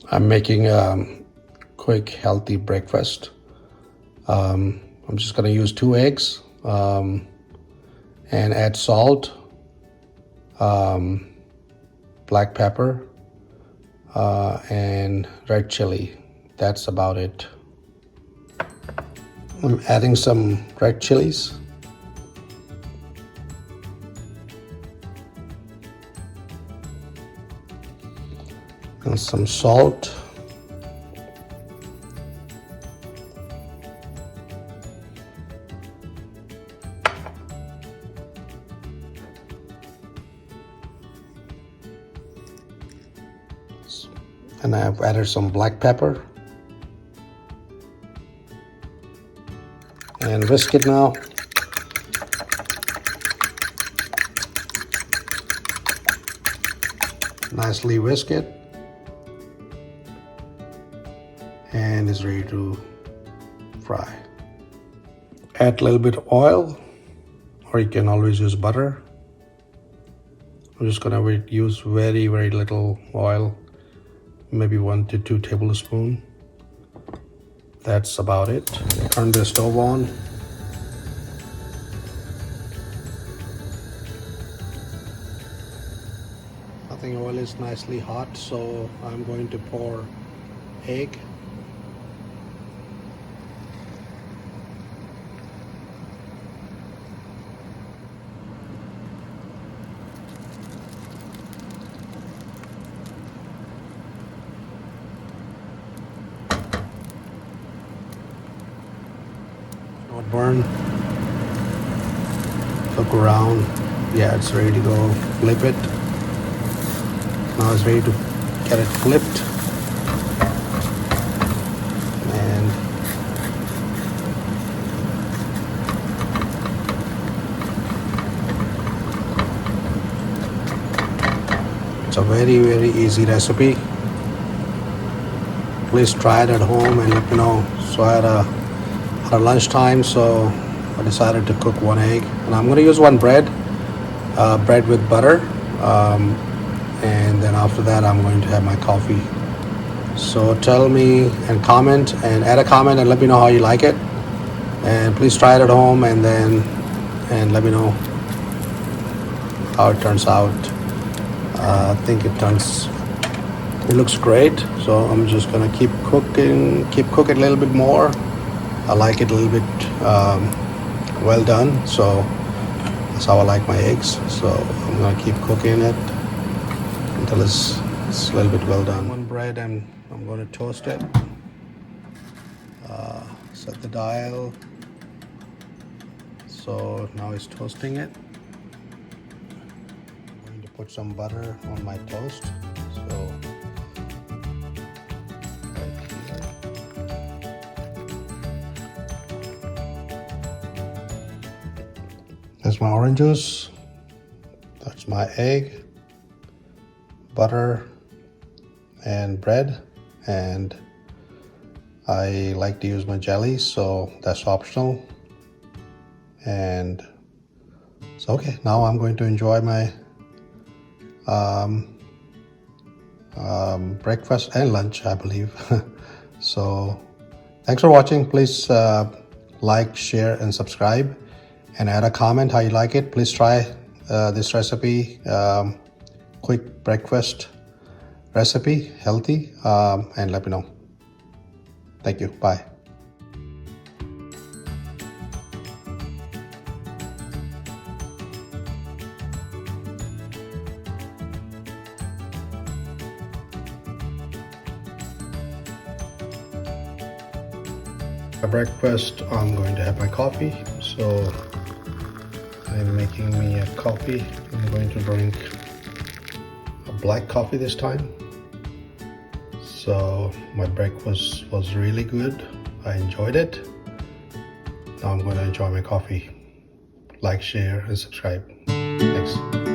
I'm making a quick, healthy breakfast. I'm just gonna use 2 eggs and add salt, black pepper, and red chili. That's about it. I'm adding some red chilies. And some salt. And I've added some black pepper. And whisk it now. Nicely whisk it. And it's ready to fry. Add a little bit of oil, or you can always use butter. I'm just gonna use very little oil, maybe 1 to 2 tablespoons. That's about it. Turn the stove on. I think oil is nicely hot, so I'm going to pour egg. Don't burn. Look around. Yeah, it's ready to go. Flip it. Now it's ready to get it flipped. And it's a very easy recipe. Please try it at home and let me know. So I had a lunchtime, so I decided to cook 1 egg, and I'm going to use 1 bread with butter, and then after that I'm going to have my coffee. So tell me and comment and add a comment and let me know how you like it, and please try it at home and let me know how it turns out. I think it looks great, so I'm just gonna keep cooking a little bit more. I like it a little bit well done, so that's how I like my eggs. So I'm gonna keep cooking it until it's a little bit well done. 1 bread, and I'm going to toast it. Set the dial. So now it's toasting it. I'm going to put some butter on my toast. So that's my orange juice. That's my egg, butter, and bread. And I like to use my jelly, so that's optional. And so okay, now I'm going to enjoy my breakfast and lunch, I believe. So thanks for watching. Please like, share, and subscribe, and add a comment how you like it. Please try this recipe, quick breakfast recipe, healthy, and let me know. Thank you. Bye. For breakfast, I'm going to have my coffee. So I'm making me a coffee. I'm going to drink a black coffee this time. So my breakfast was really good. I enjoyed it. Now I'm going to enjoy my coffee. Like, share, and subscribe. Thanks.